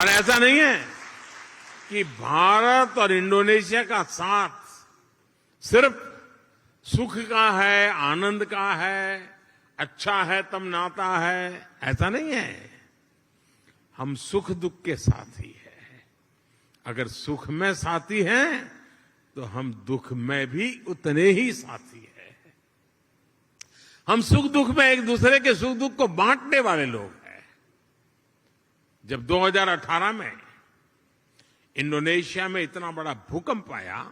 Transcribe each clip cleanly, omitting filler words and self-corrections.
और ऐसा नहीं है कि भारत और इंडोनेशिया का साथ सिर्फ सुख का है, आनंद का है, अच्छा है तब नाता है, ऐसा नहीं है। हम सुख दुख के साथी हैं। अगर सुख में साथी हैं तो हम दुख में भी उतने ही साथी हैं। हम सुख दुख में एक दूसरे के सुख दुख को बांटने वाले लोग हैं। जब 2018 में इंडोनेशिया में इतना बड़ा भूकंप आया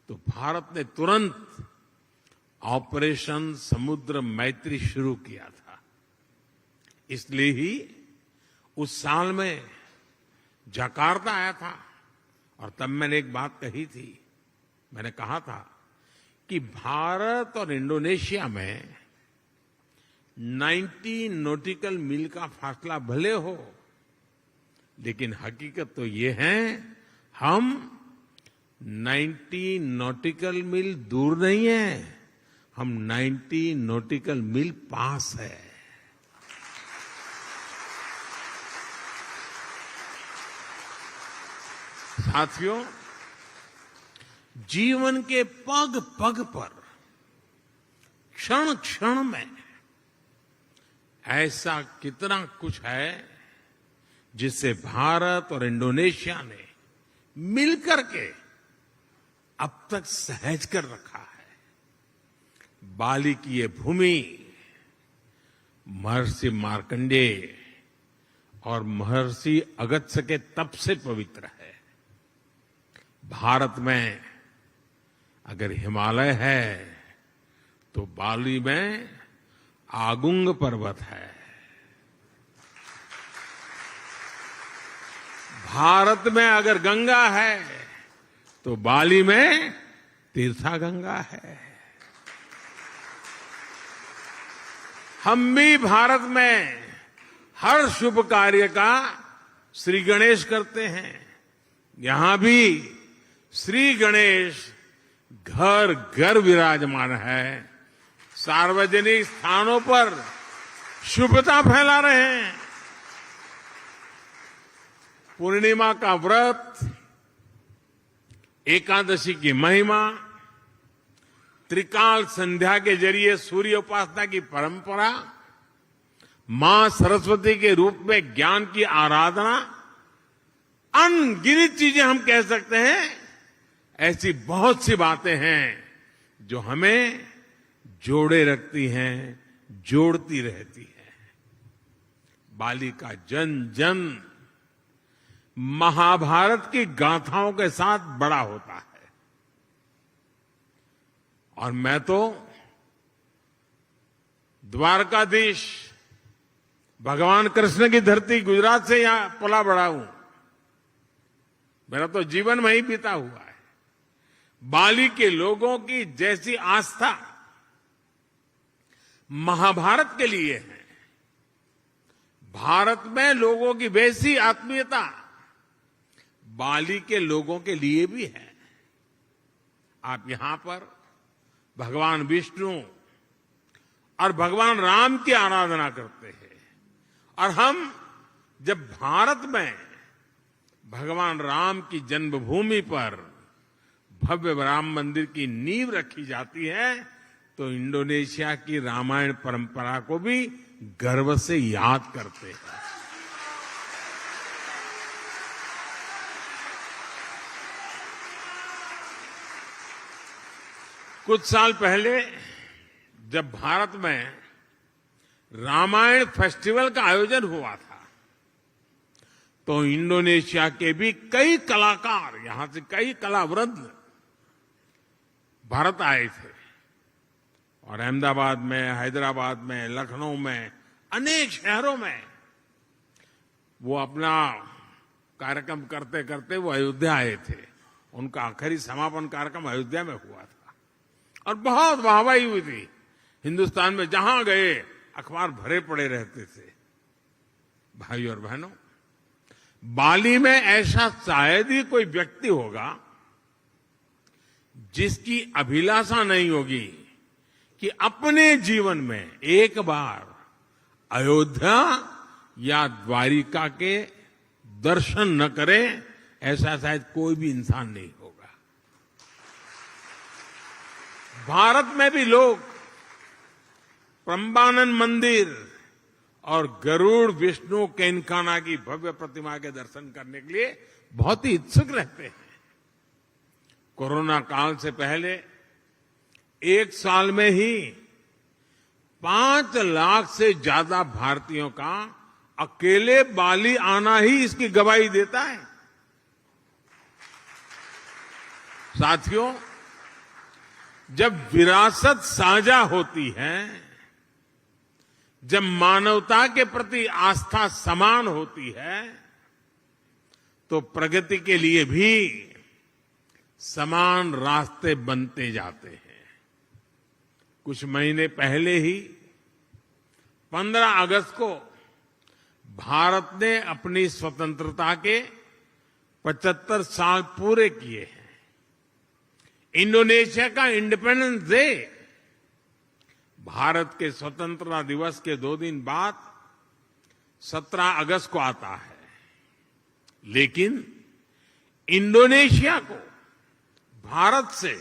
तो भारत ने तुरंत ऑपरेशन समुद्र मैत्री शुरू किया था। इसलिए ही उस साल में जकार्ता आया था और तब मैंने एक बात कही थी। मैंने कहा था कि भारत और इंडोनेशिया में 90 नॉटिकल मील का फासला भले हो, लेकिन हकीकत तो ये है हम 90 नॉटिकल मील दूर नहीं है, हम 90 नॉटिकल मील पास है। साथियों, जीवन के पग पग पर, क्षण क्षण में ऐसा कितना कुछ है जिससे भारत और इंडोनेशिया ने मिलकर के अब तक सहज कर रखा है। बाली की ये भूमि महर्षि मार्कंडेय और महर्षि अगस्त्य के तप से पवित्र है। भारत में अगर हिमालय है तो बाली में आगुंग पर्वत है। भारत में अगर गंगा है तो बाली में तीर्था गंगा है। हम भी भारत में हर शुभ कार्य का श्री गणेश करते हैं। यहां भी श्री गणेश घर घर विराजमान है। सार्वजनिक स्थानों पर शुभता फैला रहे हैं। पूर्णिमा का व्रत, एकादशी की महिमा, त्रिकाल संध्या के जरिए सूर्य उपासना की परंपरा, मां सरस्वती के रूप में ज्ञान की आराधना, अनगिनत चीजें हम कह सकते हैं। ऐसी बहुत सी बातें हैं जो हमें जोड़े रखती हैं, जोड़ती रहती हैं। बाली का जन जन महाभारत की गाथाओं के साथ बड़ा होता है। और मैं तो द्वारकाधीश भगवान कृष्ण की धरती गुजरात से यहां पला बड़ा हूं। मेरा तो जीवन वहीं बीता हुआ है। बाली के लोगों की जैसी आस्था महाभारत के लिए है, भारत में लोगों की वैसी आत्मीयता बाली के लोगों के लिए भी है। आप यहां पर भगवान विष्णु और भगवान राम की आराधना करते हैं और हम जब भारत में भगवान राम की जन्मभूमि पर भव्य राम मंदिर की नींव रखी जाती है तो इंडोनेशिया की रामायण परंपरा को भी गर्व से याद करते हैं। कुछ साल पहले जब भारत में रामायण फेस्टिवल का आयोजन हुआ था तो इंडोनेशिया के भी कई कलाकार, यहां से कई कलावृंद भारत आए थे और अहमदाबाद में, हैदराबाद में, लखनऊ में, अनेक शहरों में वो अपना कार्यक्रम करते करते वो अयोध्या आए थे। उनका आखिरी समापन कार्यक्रम अयोध्या में हुआ था और बहुत वाहवाही हुई थी। हिंदुस्तान में जहां गए अखबार भरे पड़े रहते थे। भाई और बहनों, बाली में ऐसा शायद ही कोई व्यक्ति होगा जिसकी अभिलाषा नहीं होगी कि अपने जीवन में एक बार अयोध्या या द्वारिका के दर्शन न करे ऐसा शायद कोई भी इंसान नहीं होगा। भारत में भी लोग प्रम्बानन मंदिर और गरुड़ विष्णु केनकाना की भव्य प्रतिमा के दर्शन करने के लिए बहुत ही इच्छुक रहते हैं। कोरोना काल से पहले एक साल में ही 5 लाख से ज्यादा भारतीयों का अकेले बाली आना ही इसकी गवाही देता है। साथियों, जब विरासत साझा होती है, जब मानवता के प्रति आस्था समान होती है, तो प्रगति के लिए भी समान रास्ते बनते जाते हैं। कुछ महीने पहले ही 15 अगस्त को भारत ने अपनी स्वतंत्रता के 75 साल पूरे किए हैं। इंडोनेशिया का इंडिपेंडेंस डे भारत के स्वतंत्रता दिवस के 2 दिन बाद 17 अगस्त को आता है, लेकिन इंडोनेशिया को भारत से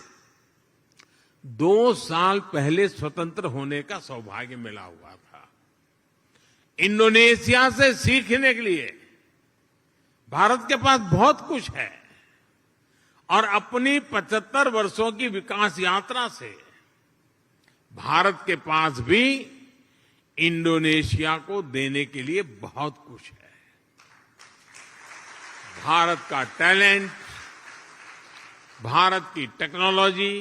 2 साल पहले स्वतंत्र होने का सौभाग्य मिला हुआ था। इंडोनेशिया से सीखने के लिए भारत के पास बहुत कुछ है और अपनी 75 वर्षों की विकास यात्रा से भारत के पास भी इंडोनेशिया को देने के लिए बहुत कुछ है। भारत का टैलेंट, भारत की टेक्नोलॉजी,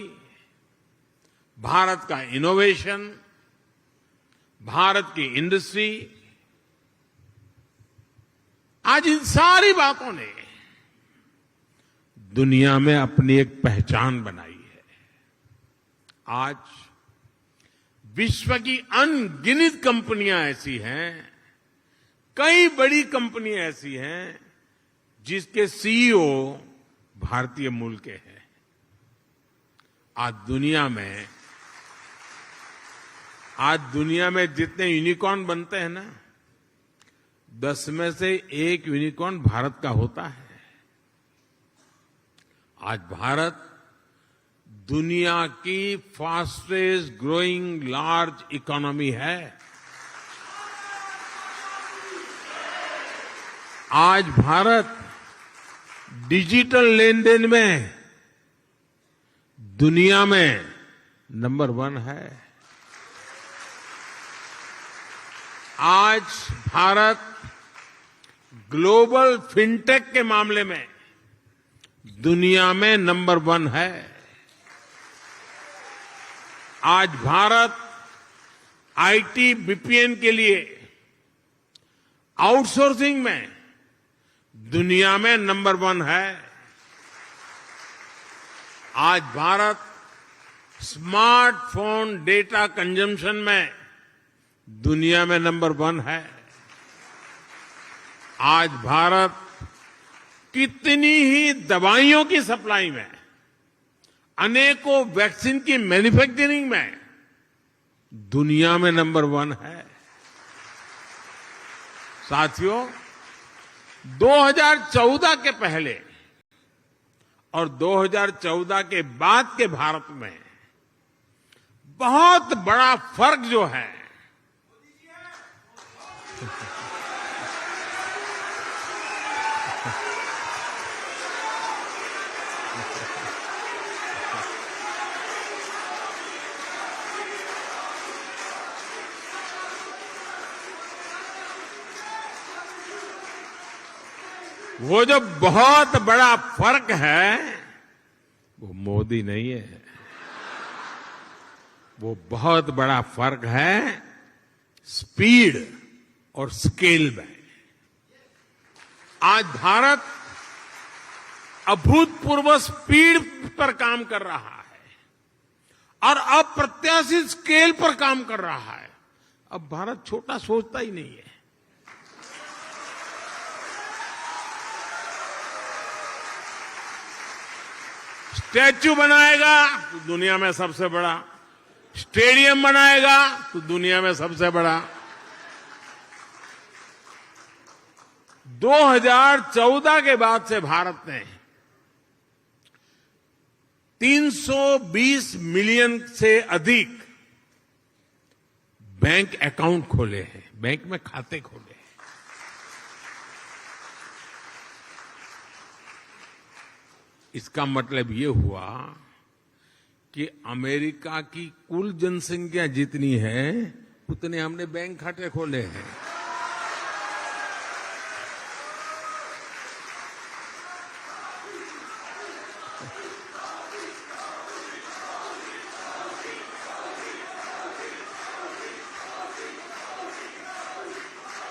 भारत का इनोवेशन, भारत की इंडस्ट्री, आज इन सारी बातों ने दुनिया में अपनी एक पहचान बनाई है। आज विश्व की अनगिनत कंपनियां ऐसी हैं, कई बड़ी कंपनियां ऐसी हैं जिसके सीईओ भारतीय मूल के हैं। आज दुनिया में जितने यूनिकॉर्न बनते हैं ना, 10 में से 1 यूनिकॉर्न भारत का होता है। आज भारत दुनिया की फास्टेस्ट ग्रोइंग लार्ज इकोनॉमी है। आज भारत डिजिटल लेन देन में दुनिया में नंबर 1 है। आज भारत ग्लोबल फिनटेक के मामले में दुनिया में नंबर 1 है। आज भारत आईटी बीपीएन के लिए आउटसोर्सिंग में दुनिया में नंबर 1 है। आज भारत स्मार्टफोन डेटा कंजम्पशन में दुनिया में नंबर 1 है। आज भारत कितनी ही दवाइयों की सप्लाई में, अनेकों वैक्सीन की मैन्युफैक्चरिंग में दुनिया में नंबर 1 है। साथियों, 2014 के पहले और 2014 के बाद के भारत में बहुत बड़ा फर्क जो है, वो जो बहुत बड़ा फर्क है वो मोदी नहीं है, वो बहुत बड़ा फर्क है स्पीड और स्केल में। आज भारत अभूतपूर्व स्पीड पर काम कर रहा है और अप्रत्याशित स्केल पर काम कर रहा है। अब भारत छोटा सोचता ही नहीं है। स्टैच्यू बनाएगा तो दुनिया में सबसे बड़ा, स्टेडियम बनाएगा तो दुनिया में सबसे बड़ा, 2014 के बाद से भारत ने 320 मिलियन से अधिक बैंक अकाउंट खोले हैं, बैंक में खाते खोले हैं। इसका मतलब ये हुआ कि अमेरिका की कुल जनसंख्या जितनी है उतने हमने बैंक खाते खोले हैं।